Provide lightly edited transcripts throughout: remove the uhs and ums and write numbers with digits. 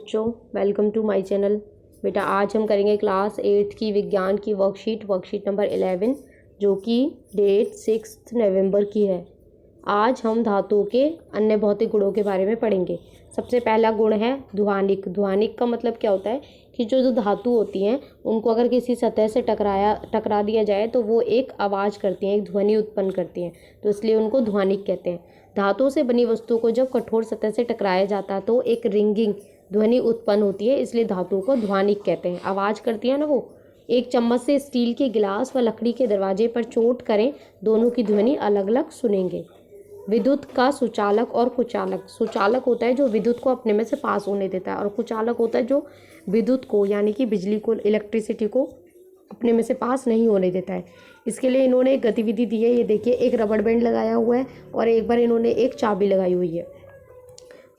बच्चों, welcome to my channel. बेटा आज हम करेंगे क्लास 8 की विज्ञान की वर्कशीट नंबर 11 जो कि डेट 6 नवंबर की है। आज हम धातुओं के अन्य भौतिक गुणों के बारे में पढ़ेंगे। सबसे पहला गुण है ध्वनिक। ध्वनिक का मतलब क्या होता है कि जो धातु होती हैं उनको अगर किसी सतह से टकरा दिया जाए तो वो एक आवाज़ करती हैं, एक ध्वनि उत्पन्न करती हैं, तो इसलिए उनको ध्वनिक कहते हैं। धातुओं से बनी वस्तु को जब कठोर सतह से टकराया जाता है तो एक रिंगिंग ध्वनि उत्पन्न होती है, इसलिए धातुओं को ध्वनिक कहते हैं। आवाज़ करती है ना वो। एक चम्मच से स्टील के गिलास व लकड़ी के दरवाजे पर चोट करें, दोनों की ध्वनि अलग अलग सुनेंगे। विद्युत का सुचालक और कुचालक। सुचालक होता है जो विद्युत को अपने में से पास होने देता है, और कुचालक होता है जो विद्युत को यानी कि बिजली को, इलेक्ट्रिसिटी को अपने में से पास नहीं होने देता है। इसके लिए इन्होंने एक गतिविधि दी है। ये देखिए, एक रबड़ बैंड लगाया हुआ है और एक बार इन्होंने एक चाबी लगाई हुई है।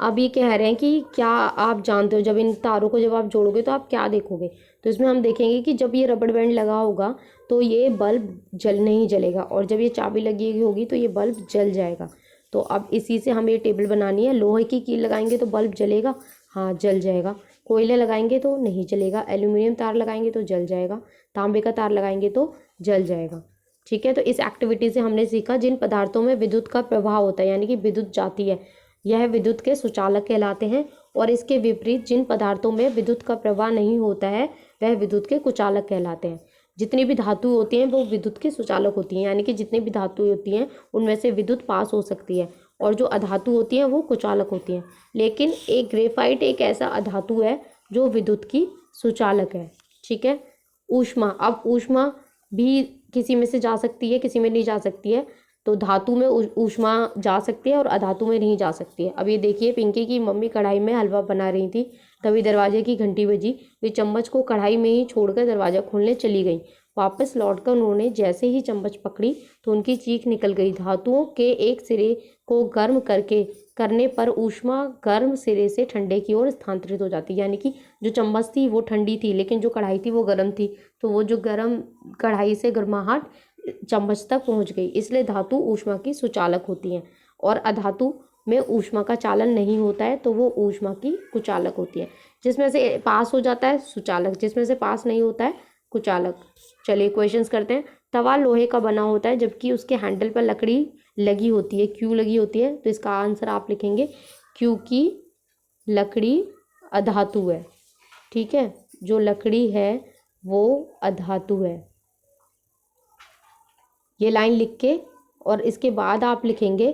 अब ये कह रहे हैं कि क्या आप जानते हो जब इन तारों को जब आप जोड़ोगे तो आप क्या देखोगे। तो इसमें हम देखेंगे कि जब ये रबड़ बैंड लगा होगा तो ये बल्ब नहीं जलेगा, और जब ये चाबी लगी होगी तो ये बल्ब जल जाएगा। तो अब इसी से हमें ये टेबल बनानी है। लोहे की कील लगाएंगे तो बल्ब जलेगा, हाँ जल जाएगा। कोयले लगाएंगे तो नहीं जलेगा। एल्यूमिनियम तार लगाएंगे तो जल जाएगा। तांबे का तार लगाएंगे तो जल जाएगा। ठीक है, तो इस एक्टिविटी से हमने सीखा जिन पदार्थों में विद्युत का प्रवाह होता है यानी कि विद्युत जाती है, यह विद्युत के सुचालक कहलाते हैं। और इसके विपरीत जिन पदार्थों में विद्युत का प्रवाह नहीं होता है वह विद्युत के कुचालक कहलाते हैं। जितनी भी धातु होती हैं वो विद्युत के सुचालक होती हैं, यानी कि जितनी भी धातु होती हैं उनमें से विद्युत पास हो सकती है, और जो अधातु होती हैं वो कुचालक होती हैं। लेकिन एक ग्रेफाइट एक ऐसा अधातु है जो विद्युत की सुचालक है। ठीक है। ऊष्मा। अब ऊष्मा भी किसी में से जा सकती है, किसी में नहीं जा सकती है। तो धातु में ऊष्मा जा सकती है और अधातु में नहीं जा सकती है। अब ये देखिए, पिंकी की मम्मी कढ़ाई में हलवा बना रही थी, तभी दरवाजे की घंटी बजी। वे चम्मच को कढ़ाई में ही छोड़कर दरवाजा खोलने चली गई। वापस लौटकर उन्होंने जैसे ही चम्मच पकड़ी तो उनकी चीख निकल गई। धातुओं के एक सिरे को गर्म करने पर ऊष्मा गर्म सिरे से ठंडे की ओर स्थानांतरित हो जाती है। यानी कि जो चम्मच थी वो ठंडी थी, लेकिन जो कढ़ाई थी वो गर्म थी, तो वो जो गर्म कढ़ाई से गर्माहट चम्मच तक पहुंच गई। इसलिए धातु ऊष्मा की सुचालक होती हैं, और अधातु में ऊष्मा का चालन नहीं होता है तो वो ऊष्मा की कुचालक होती है। जिसमें से पास हो जाता है सुचालक, जिसमें से पास नहीं होता है कुचालक। चलिए क्वेश्चंस करते हैं। तवा लोहे का बना होता है जबकि उसके हैंडल पर लकड़ी लगी होती है, क्यों लगी होती है? तो इसका आंसर आप लिखेंगे क्योंकि लकड़ी अधातु है। ठीक है, जो लकड़ी है वो अधातु है। ये लाइन लिख के और इसके बाद आप लिखेंगे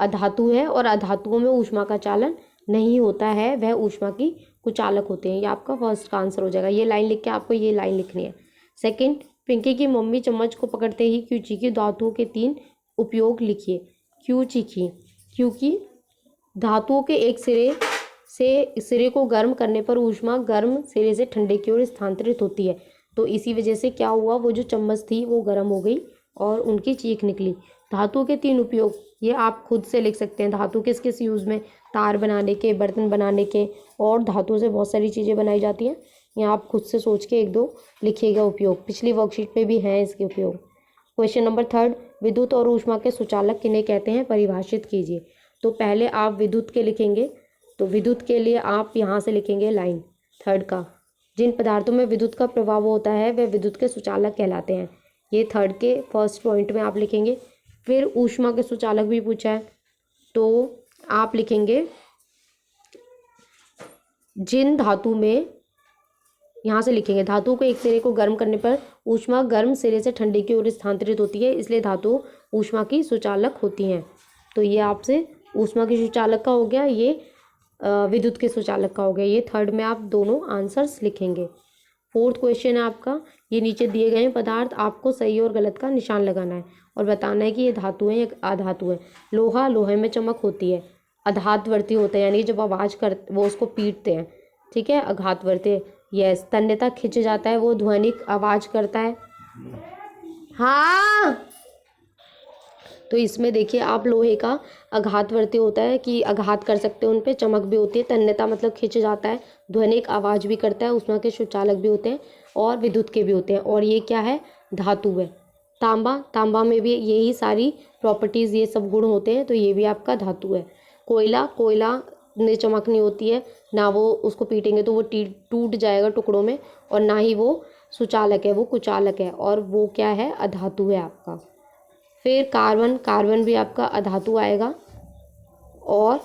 अधातु है और अधातुओं में ऊष्मा का चालन नहीं होता है, वह ऊष्मा की कुचालक होते हैं। ये आपका फर्स्ट का आंसर हो जाएगा। ये लाइन लिख के आपको ये लाइन लिखनी है। सेकंड, पिंकी की मम्मी चम्मच को पकड़ते ही क्यों चीखी? धातुओं के 3 उपयोग लिखिए। क्यों चीखी? क्योंकि धातुओं के एक सिरे को गर्म करने पर ऊष्मा गर्म सिरे से ठंडे की ओर स्थानांतरित होती है। तो इसी वजह से क्या हुआ, वो जो चम्मच थी वो गर्म हो गई और उनकी चीख निकली। धातु के 3 उपयोग, ये आप खुद से लिख सकते हैं। धातु किस किस यूज़ में? तार बनाने के, बर्तन बनाने के, और धातु से बहुत सारी चीज़ें बनाई जाती हैं। यहाँ आप खुद से सोच के 1-2 लिखिएगा उपयोग। पिछली वर्कशीट में भी हैं इसके उपयोग। क्वेश्चन नंबर 3, विद्युत और ऊष्मा के सुचालक किन्हें कहते हैं? परिभाषित कीजिए। तो पहले आप विद्युत के लिखेंगे, तो विद्युत के लिए आप यहाँ से लिखेंगे लाइन 3 का। जिन पदार्थों में विद्युत का प्रभाव होता है वह विद्युत के सुचालक कहलाते हैं। ये 3 के फर्स्ट पॉइंट में आप लिखेंगे। फिर ऊष्मा के सुचालक भी पूछा है तो आप लिखेंगे जिन धातु में, यहाँ से लिखेंगे धातु को एक सिरे को गर्म करने पर ऊष्मा गर्म सिरे से ठंडे की ओर स्थानांतरित होती है, इसलिए धातु ऊष्मा की सुचालक होती हैं। तो ये आपसे ऊष्मा की सुचालक का हो गया, ये विद्युत के सुचालक का हो गया। ये 3 में आप दोनों आंसर्स लिखेंगे। 4th क्वेश्चन है आपका, ये नीचे दिए गए पदार्थ आपको सही और गलत का निशान लगाना है और बताना है कि ये धातु है या अधातु है। लोहा, लोहे में चमक होती है। आघातवर्ती होता है, यानी जब आवाज़ कर वो उसको पीटते हैं। ठीक है, आघातवर्ती। यस। तन्यता, खिंच जाता है, वो ध्वनिक आवाज़ करता है। हाँ, तो इसमें देखिए आप लोहे का आघातवर्ती होता है कि आघात कर सकते हैं उन पे, चमक भी होती है। तन्यता मतलब खिंच जाता है, ध्वनिक आवाज़ भी करता है। ऊष्मा के सुचालक भी होते हैं और विद्युत के भी होते हैं। और ये क्या है? धातु है। तांबा, तांबा में भी यही सारी प्रॉपर्टीज़, ये सब गुण होते हैं, तो ये भी आपका धातु है। कोयला, कोयला ने चमकनी होती है, ना वो उसको पीटेंगे तो वो टूट जाएगा टुकड़ों में, और ना ही वो सुचालक है, वो कुचालक है, और वो क्या है, अधातु है आपका। फिर कार्बन, कार्बन भी आपका अधातु आएगा और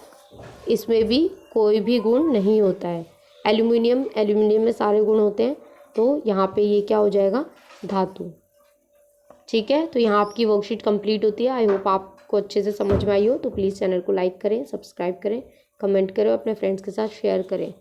इसमें भी कोई भी गुण नहीं होता है। एल्यूमिनियम, एल्यूमिनियम में सारे गुण होते हैं, तो यहाँ पे ये क्या हो जाएगा, धातु। ठीक है, तो यहाँ आपकी वर्कशीट कंप्लीट होती है। आई होप आपको अच्छे से समझ में आई हो। तो प्लीज़ चैनल को लाइक करें, सब्सक्राइब करें, कमेंट करें, अपने फ्रेंड्स के साथ शेयर करें।